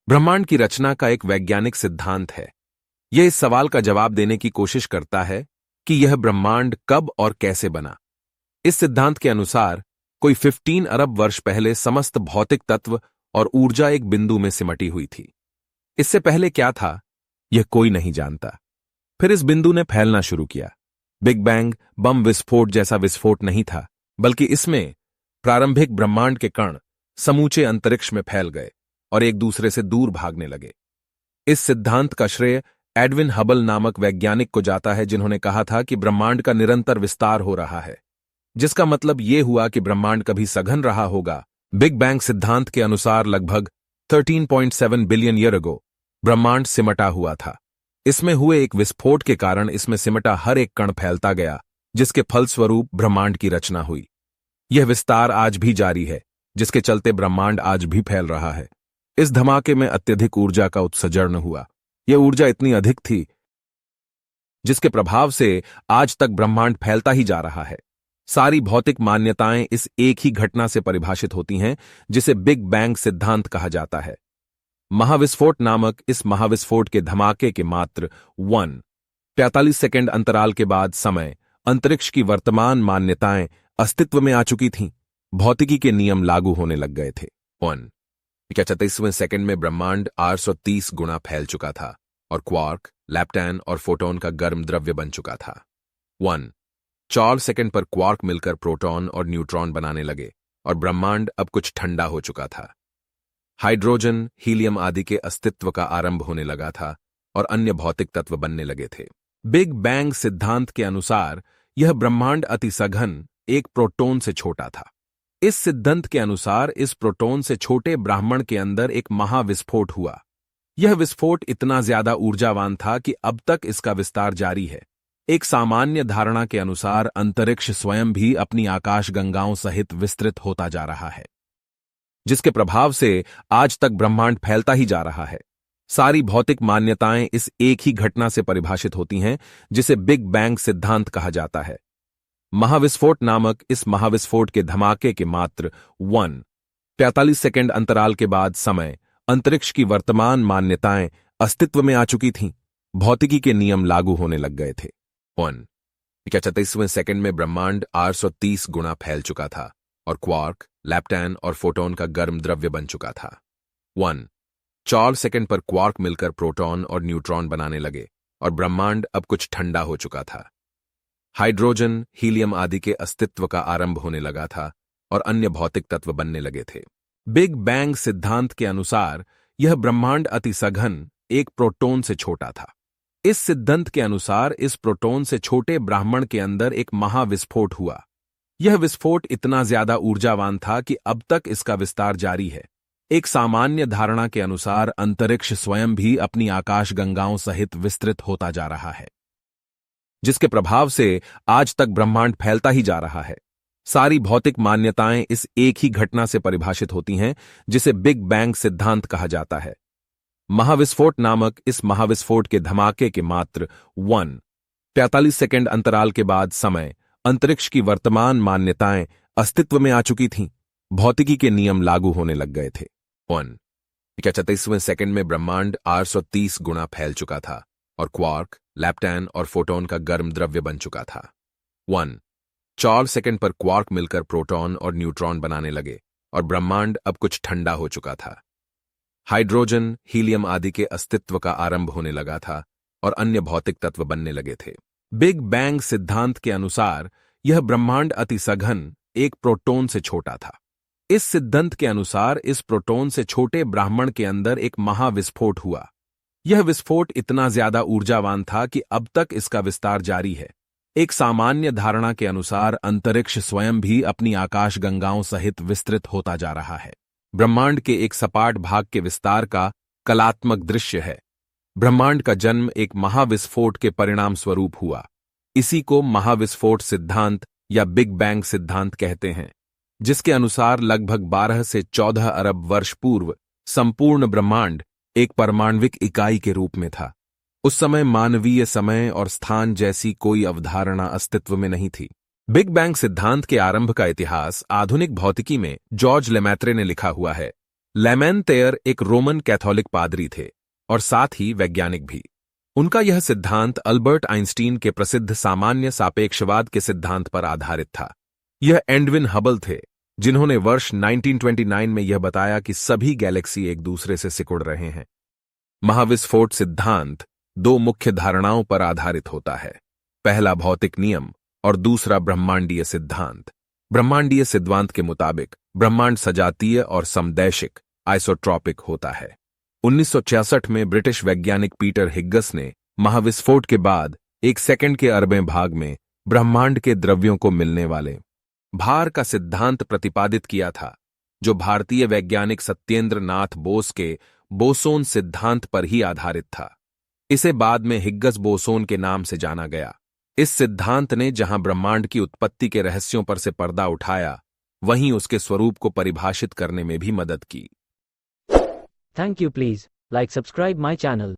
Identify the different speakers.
Speaker 1: ब्रह्मांड की रचना का एक वैज्ञानिक सिद्धांत है। यह इस सवाल का जवाब देने की कोशिश करता है कि यह ब्रह्मांड कब और कैसे बना। इस सिद्धांत के अनुसार कोई 15 अरब वर्ष पहले समस्त भौतिक तत्व और ऊर्जा एक बिंदु में सिमटी हुई थी। इससे पहले क्या था, यह कोई नहीं जानता। फिर इस बिंदु ने फैलना शुरू किया। बिग बैंग बम विस्फोट जैसा विस्फोट नहीं था, बल्कि इसमें प्रारंभिक ब्रह्मांड के कण समूचे अंतरिक्ष में फैल गए और एक दूसरे से दूर भागने लगे। इस सिद्धांत का श्रेय एडविन हबल नामक वैज्ञानिक को जाता है, जिन्होंने कहा था कि ब्रह्मांड का निरंतर विस्तार हो रहा है, जिसका मतलब यह हुआ कि ब्रह्मांड कभी सघन रहा होगा। बिग बैंग सिद्धांत के अनुसार लगभग 13.7 बिलियन ईयर अगो ब्रह्मांड सिमटा हुआ था। इसमें हुए एक विस्फोट के कारण इसमें सिमटा हर एक कण फैलता गया, जिसके फलस्वरूप ब्रह्मांड की रचना हुई। यह विस्तार आज भी जारी है, जिसके चलते ब्रह्मांड आज भी फैल रहा है। इस धमाके में अत्यधिक ऊर्जा का उत्सर्जन हुआ। यह ऊर्जा इतनी अधिक थी जिसके प्रभाव से आज तक ब्रह्मांड फैलता ही जा रहा है। सारी भौतिक मान्यताएं इस एक ही घटना से परिभाषित होती हैं, जिसे बिग बैंग सिद्धांत कहा जाता है। महाविस्फोट नामक इस महाविस्फोट के धमाके के मात्र 1.43 सेकेंड अंतराल के बाद समय अंतरिक्ष की वर्तमान मान्यताएं अस्तित्व में आ चुकी थीं। भौतिकी के नियम लागू होने लग गए थे। 1.34 सेकेंड में ब्रह्मांड 830 गुना फैल चुका था और क्वार्क, लैप्टैन और फोटोन का गर्म द्रव्य बन चुका था। 1.4 सेकेंड पर क्वार्क मिलकर प्रोटॉन और न्यूट्रॉन बनाने लगे और ब्रह्मांड अब कुछ ठंडा हो चुका था। हाइड्रोजन, हीलियम आदि के अस्तित्व का आरंभ होने लगा था और अन्य भौतिक तत्व बनने लगे थे। बिग बैंग सिद्धांत के अनुसार यह ब्रह्मांड अति सघन एक प्रोटॉन से छोटा था। इस सिद्धांत के अनुसार इस प्रोटॉन से छोटे ब्रह्मांड के अंदर एक महाविस्फोट हुआ। यह विस्फोट इतना ज्यादा ऊर्जावान था कि अब तक इसका विस्तार जारी है। एक सामान्य धारणा के अनुसार अंतरिक्ष स्वयं भी अपनी आकाशगंगाओं सहित विस्तृत होता जा रहा है, जिसके प्रभाव से आज तक ब्रह्मांड फैलता ही जा रहा है। सारी भौतिक मान्यताएं इस एक ही घटना से परिभाषित होती हैं, जिसे बिग बैंग सिद्धांत कहा जाता है। महाविस्फोट नामक इस महाविस्फोट के धमाके के मात्र 1.43 सेकेंड अंतराल के बाद समय अंतरिक्ष की वर्तमान मान्यताएं अस्तित्व में आ चुकी थीं। भौतिकी के नियम लागू होने लग गए थे। 1.34 सेकेंड में ब्रह्मांड 830 गुना फैल चुका था और क्वार्क, लैप्टैन और फोटोन का गर्म द्रव्य बन चुका था। 1.4 सेकेंड पर क्वार्क मिलकर प्रोटॉन और न्यूट्रॉन बनाने लगे और ब्रह्मांड अब कुछ ठंडा हो चुका था। हाइड्रोजन, हीलियम आदि के अस्तित्व का आरंभ होने लगा था और अन्य भौतिक तत्व बनने लगे थे। बिग बैंग सिद्धांत के अनुसार यह ब्रह्मांड अति सघन एक प्रोटॉन से छोटा था। इस सिद्धांत के अनुसार इस प्रोटॉन से छोटे ब्रह्मांड के अंदर एक महाविस्फोट हुआ। यह विस्फोट इतना ज्यादा ऊर्जावान था कि अब तक इसका विस्तार जारी है। एक सामान्य धारणा के अनुसार अंतरिक्ष स्वयं भी अपनी आकाशगंगाओं सहित विस्तृत होता जा रहा है, जिसके प्रभाव से आज तक ब्रह्मांड फैलता ही जा रहा है। सारी भौतिक मान्यताएं इस एक ही घटना से परिभाषित होती हैं, जिसे बिग बैंग सिद्धांत कहा जाता है। महाविस्फोट नामक इस महाविस्फोट के धमाके के मात्र 1.43 सेकेंड अंतराल के बाद समय अंतरिक्ष की वर्तमान मान्यताएं अस्तित्व में आ चुकी थीं। भौतिकी के नियम लागू होने लग गए थे। 1.34 सेकेंड में ब्रह्मांड 830 गुना फैल चुका था और क्वार्क, लैप्टैन और फोटोन का गर्म द्रव्य बन चुका था। 1.4 सेकेंड पर क्वार्क मिलकर प्रोटॉन और न्यूट्रॉन बनाने लगे और ब्रह्मांड अब कुछ ठंडा हो चुका था। हाइड्रोजन, हीलियम आदि के अस्तित्व का आरंभ होने लगा था और अन्य भौतिक तत्व बनने लगे थे। बिग बैंग सिद्धांत के अनुसार यह ब्रह्मांड अति सघन एक प्रोटॉन से छोटा था। इस सिद्धांत के अनुसार इस प्रोटॉन से छोटे ब्रह्मांड के अंदर एक महाविस्फोट हुआ। यह विस्फोट इतना ज्यादा ऊर्जावान था कि अब तक इसका विस्तार जारी है। एक सामान्य धारणा के अनुसार अंतरिक्ष स्वयं भी अपनी आकाशगंगाओं सहित विस्तृत होता जा रहा है। ब्रह्मांड के एक सपाट भाग के विस्तार का कलात्मक दृश्य है। ब्रह्मांड का जन्म एक महाविस्फोट के परिणाम स्वरूप हुआ। इसी को महाविस्फोट सिद्धांत या बिग बैंग सिद्धांत कहते हैं, जिसके अनुसार लगभग 12 से 14 अरब वर्ष पूर्व संपूर्ण ब्रह्मांड एक परमाण्विक इकाई के रूप में था। उस समय मानवीय समय और स्थान जैसी कोई अवधारणा अस्तित्व में नहीं थी। बिग बैंग सिद्धांत के आरंभ का इतिहास आधुनिक भौतिकी में जॉर्ज लेमैत्रे ने लिखा हुआ है। लेमेंतेयर एक रोमन कैथोलिक पादरी थे और साथ ही वैज्ञानिक भी। उनका यह सिद्धांत अल्बर्ट आइंस्टीन के प्रसिद्ध सामान्य सापेक्षवाद के सिद्धांत पर आधारित था। यह एडविन हबल थे जिन्होंने वर्ष 1929 में यह बताया कि सभी गैलेक्सी एक दूसरे से सिकुड़ रहे हैं। महाविस्फोट सिद्धांत दो मुख्य धारणाओं पर आधारित होता है, पहला भौतिक नियम और दूसरा ब्रह्मांडीय सिद्धांत। ब्रह्मांडीय सिद्धांत के मुताबिक ब्रह्मांड सजातीय और समदैशिक आइसोट्रॉपिक होता है। 1966 में ब्रिटिश वैज्ञानिक पीटर हिग्गस ने महाविस्फोट के बाद 1 सेकंड के 1/4 भाग में ब्रह्मांड के द्रव्यों को मिलने वाले भार का सिद्धांत प्रतिपादित किया था, जो भारतीय वैज्ञानिक सत्येंद्र नाथ बोस के बोसोन सिद्धांत पर ही आधारित था। इसे बाद में हिग्गस बोसोन के नाम से जाना गया। इस सिद्धांत ने जहां ब्रह्मांड की उत्पत्ति के रहस्यों पर से पर्दा उठाया, वहीं उसके स्वरूप को परिभाषित करने में भी मदद की।
Speaker 2: Thank you. Please like, subscribe my channel.